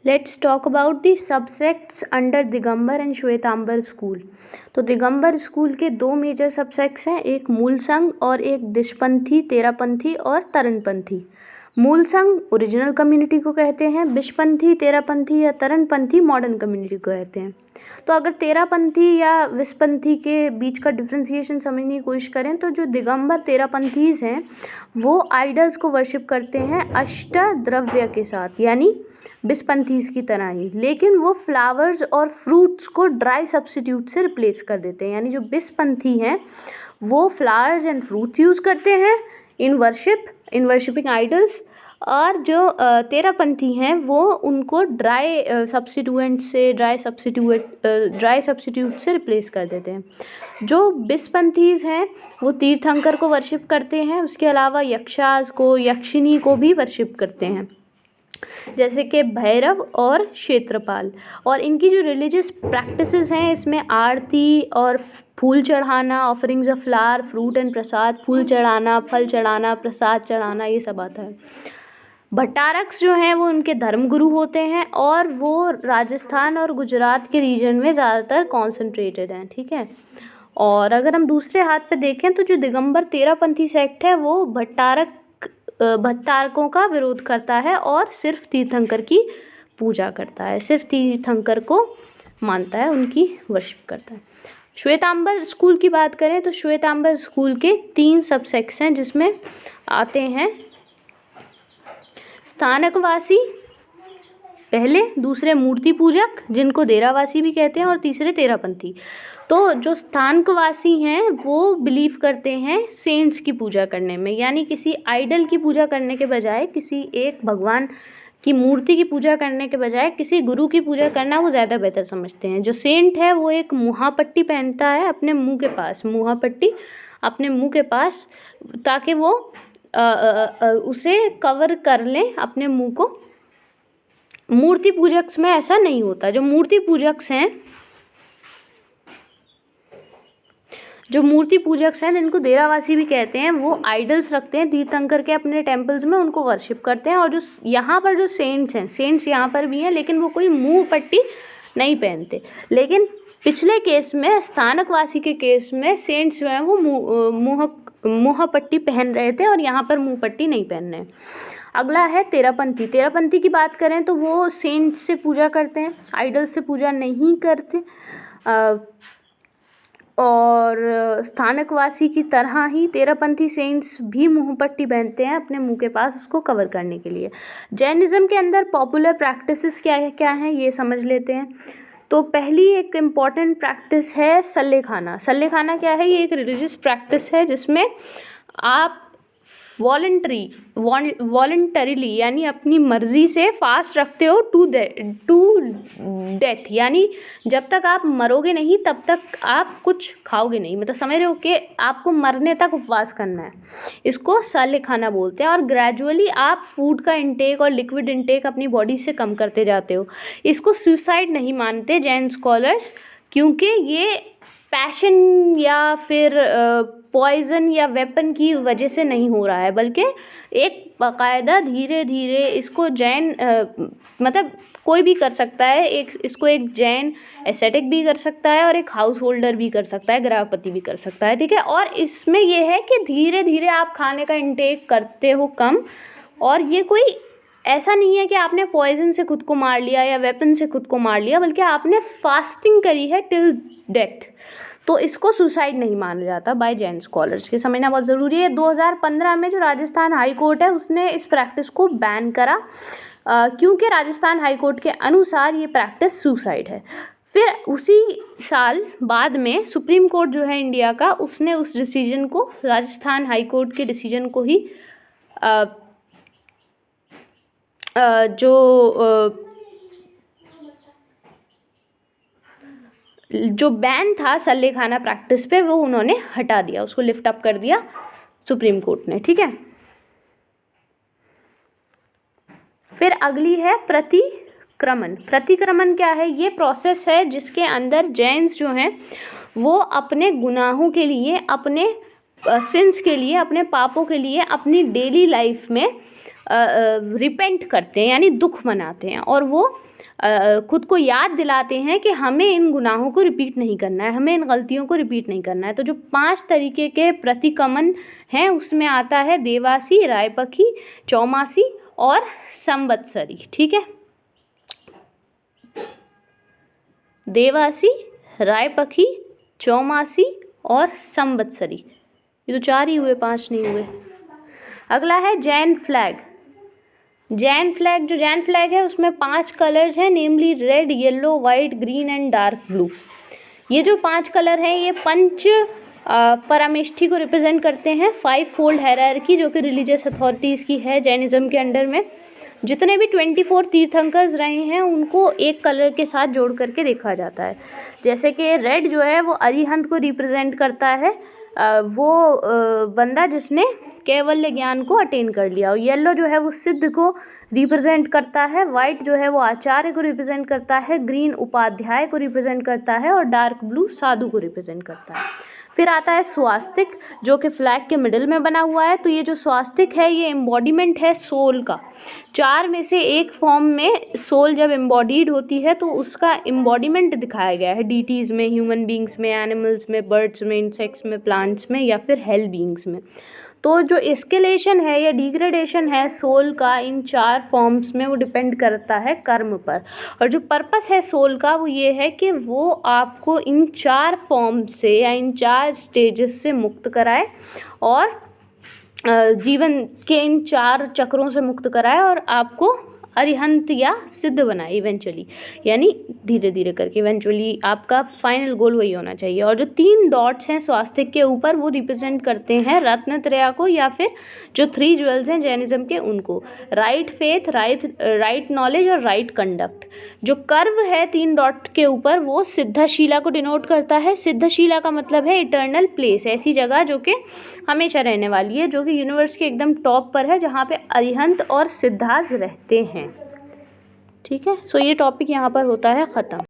Let's talk about the subsects under Digambar and Shwetambar school. तो Digambar school के दो मेजर सबसेक्ट्स हैं, एक मूल संघ और एक दिशपंथी, तेरापंथी और तरणपंथी। मूल संघ ओरिजिनल कम्युनिटी को कहते हैं, विशपंथी, तेरापंथी या तरणपंथी मॉडर्न कम्युनिटी को कहते हैं। तो अगर तेरापंथी या विशपंथी के बीच का डिफ्रेंसिएशन समझने की कोशिश करें तो जो दिगंबर तेरापंथीज हैं वो आइडल्स को वर्शिप करते हैं अष्टद्रव्य के साथ, यानी बिस्पंथीज की तरह ही, लेकिन वो फ्लावर्स और फ्रूट्स को ड्राई सब्स्टिट्यूट से रिप्लेस कर देते हैं। यानी जो बिस्पंथी हैं वो फ्लावर्स एंड फ्रूट्स यूज़ करते हैं इन वर्शिपिंग आइडल्स, और जो तेरापंथी हैं वो उनको ड्राई सब्स्टिट्यूट से रिप्लेस कर देते हैं। जो बिस्पंथीज हैं वो तीर्थंकर को वर्शिप करते हैं, उसके अलावा यक्षास को, यक्षिनी को भी वर्शिप करते हैं, जैसे कि भैरव और क्षेत्रपाल। और इनकी जो रिलीजियस प्रैक्टिसेस हैं इसमें आरती और फूल चढ़ाना, offerings of flower, fruit and prasad, फूल चढ़ाना, फल चढ़ाना, प्रसाद चढ़ाना, ये सब आता है। भट्टारक्स जो हैं वो उनके धर्मगुरु होते हैं और वो राजस्थान और गुजरात के रीजन में ज़्यादातर कॉन्सेंट्रेटेड हैं, ठीक है। और अगर हम दूसरे हाथ पे देखें तो जो दिगंबर तेरापंथी सेक्ट है वो भट्टारकों का विरोध करता है और सिर्फ तीर्थंकर की पूजा करता है, सिर्फ तीर्थंकर को मानता है, उनकी वर्शिप करता है। श्वेतांबर स्कूल की बात करें तो श्वेतांबर स्कूल के 3 सबसेक्ट्स हैं, जिसमें आते हैं स्थानकवासी पहले, दूसरे मूर्ति पूजक जिनको देरावासी भी कहते हैं, और तीसरे तेरापंथी। तो जो स्थानकवासी हैं वो बिलीव करते हैं सेंट्स की पूजा करने में, यानी किसी आइडल की पूजा करने के बजाय, किसी एक भगवान की मूर्ति की पूजा करने के बजाय किसी गुरु की पूजा करना वो ज़्यादा बेहतर समझते हैं। जो सेंट है वो एक मुहापट्टी पहनता है अपने मुंह के पास, मुहापट्टी अपने मुंह के पास, ताकि वो उसे कवर कर लें अपने मुंह को। मूर्ति पूजक में ऐसा नहीं होता। जो मूर्ति पूजक हैं जिनको देरावासी भी कहते हैं, वो आइडल्स रखते हैं तीर्थंकर के अपने टेम्पल्स में, उनको वर्शिप करते हैं। और जो यहाँ पर जो सेंट्स हैं, सेंट्स यहाँ पर भी हैं, लेकिन वो कोई मुंह पट्टी नहीं पहनते। लेकिन पिछले केस में, स्थानकवासी के केस में, सेंट्स जो हैं वो मुँह पट्टी पहन रहे थे और यहाँ पर मुँह पट्टी नहीं पहन रहे। अगला है तेरापंथी। तेरापंथी की बात करें तो वो सेंट्स से पूजा करते हैं, आइडल्स से पूजा नहीं करते। और स्थानकवासी की तरह ही तेरापंथी सेंट्स भी मुँह पट्टी पहनते हैं अपने मुंह के पास, उसको कवर करने के लिए। जैनिज़्म के अंदर पॉपुलर प्रैक्टिसेस क्या हैं ये समझ लेते हैं। तो पहली एक इम्पॉर्टेंट प्रैक्टिस है सल्ले खाना। सल्ले खाना क्या है? ये एक रिलीजियस प्रैक्टिस है जिसमें आप वॉलंटरीली यानी अपनी मर्जी से फास्ट रखते हो टू डेथ, यानी जब तक आप मरोगे नहीं तब तक आप कुछ खाओगे नहीं, मतलब समझ रहे हो कि आपको मरने तक उपवास करना है। इसको सल्ले खाना बोलते हैं। और ग्रेजुअली आप फूड का इंटेक और लिक्विड इंटेक अपनी बॉडी से कम करते जाते हो। इसको सुसाइड नहीं मानते जैन स्कॉलर्स, क्योंकि ये पैशन या फिर पॉइजन या वेपन की वजह से नहीं हो रहा है, बल्कि एक बाकायदा धीरे धीरे इसको जैन मतलब कोई भी कर सकता है, इसको एक जैन एसेटिक भी कर सकता है और एक हाउस होल्डर भी कर सकता है, गृहपति भी कर सकता है, ठीक है। और इसमें यह है कि धीरे धीरे आप खाने का इंटेक करते हो कम, और ये कोई ऐसा नहीं है कि आपने पॉइजन से खुद को मार लिया या वेपन से खुद को मार लिया, बल्कि आपने फास्टिंग करी है टिल डेथ। तो इसको सुसाइड नहीं माना जाता बाय जैन स्कॉलर्स, के समझना बहुत ज़रूरी है। 2015 में जो राजस्थान हाई कोर्ट है उसने इस प्रैक्टिस को बैन करा, क्योंकि राजस्थान हाई कोर्ट के अनुसार ये प्रैक्टिस सुसाइड है। फिर उसी साल बाद में सुप्रीम कोर्ट जो है इंडिया का, उसने उस डिसीजन को, राजस्थान हाई कोर्ट के डिसीजन को ही जो बैन था सल्ले खाना प्रैक्टिस पे, वो उन्होंने हटा दिया, उसको लिफ्ट अप कर दिया सुप्रीम कोर्ट ने, ठीक है। फिर अगली है प्रतिक्रमण। प्रतिक्रमण क्या है? ये प्रोसेस है जिसके अंदर जैन्स जो हैं वो अपने गुनाहों के लिए, अपने सिंस के लिए, अपने पापों के लिए अपनी डेली लाइफ में रिपेंट करते हैं यानी दुख मनाते हैं, और वो खुद को याद दिलाते हैं कि हमें इन गुनाहों को रिपीट नहीं करना है, हमें इन गलतियों को रिपीट नहीं करना है। तो जो 5 तरीके के प्रतिक्रमण हैं उसमें आता है देवासी, रायपखी, चौमासी और संवत्सरी। ठीक है, देवासी, रायपखी, चौमासी और संवत्सरी, ये तो 4 ही हुए, 5 नहीं हुए। अगला है जैन फ्लैग। जैन फ्लैग, जो जैन फ्लैग है उसमें 5 कलर्स हैं, namely red, yellow, white, green and dark blue. ये जो 5 कलर हैं ये पंच परमेष्ठी को रिप्रेजेंट करते हैं, 5 फोल्ड हायरार्की जो कि रिलीजियस अथॉरिटीज़ की है जैनिज़्म के अंडर में। जितने भी 24 तीर्थंकर्स रहे हैं उनको एक कलर के साथ जोड़ करके देखा जाता है। जैसे कि रेड जो है वो अरिहंत को रिप्रेजेंट करता है, वो बंदा जिसने कैवल्य ज्ञान को अटेन कर लिया। और येलो जो है वो सिद्ध को रिप्रेजेंट करता है, वाइट जो है वो आचार्य को रिप्रेजेंट करता है, ग्रीन उपाध्याय को रिप्रेजेंट करता है और डार्क ब्लू साधु को रिप्रेजेंट करता है। फिर आता है स्वास्तिक जो कि फ्लैग के मिडिल में बना हुआ है। तो ये जो स्वास्तिक है ये एम्बॉडीमेंट है सोल का। 4 में से एक फॉर्म में सोल जब एम्बॉडीड होती है तो उसका एम्बॉडीमेंट दिखाया गया है डीटीज़ में, ह्यूमन बींग्स में, एनिमल्स में, बर्ड्स में, इंसेक्ट्स में, प्लांट्स में या फिर हेल बींग्स में। तो जो एस्केलेशन है या डिग्रेडेशन है सोल का इन 4 फॉर्म्स में वो डिपेंड करता है कर्म पर। और जो पर्पस है सोल का वो ये है कि वो आपको इन 4 फॉर्म से या इन 4 स्टेजेस से मुक्त कराए और जीवन के इन 4 चक्रों से मुक्त कराए और आपको अरिहंत या सिद्ध बनाए इवेंचुअली, यानी धीरे धीरे करके इवेंचुअली आपका फाइनल गोल वही होना चाहिए। और जो 3 डॉट्स हैं स्वास्तिक के ऊपर वो रिप्रेजेंट करते हैं रत्नत्रया को या फिर जो 3 ज्वेल्स हैं जैनिज्म के उनको, राइट फेथ, राइट नॉलेज और राइट कंडक्ट। जो कर्व है 3 डॉट के ऊपर वो सिद्धशिला को डिनोट करता है। सिद्धशिला का मतलब है इटर्नल प्लेस, ऐसी जगह जो कि हमेशा रहने वाली है, जो कि यूनिवर्स के एकदम टॉप पर है जहाँ पे अरिहंत और सिद्धार्थ रहते हैं। ठीक है, सो ये टॉपिक यहाँ पर होता है ख़त्म।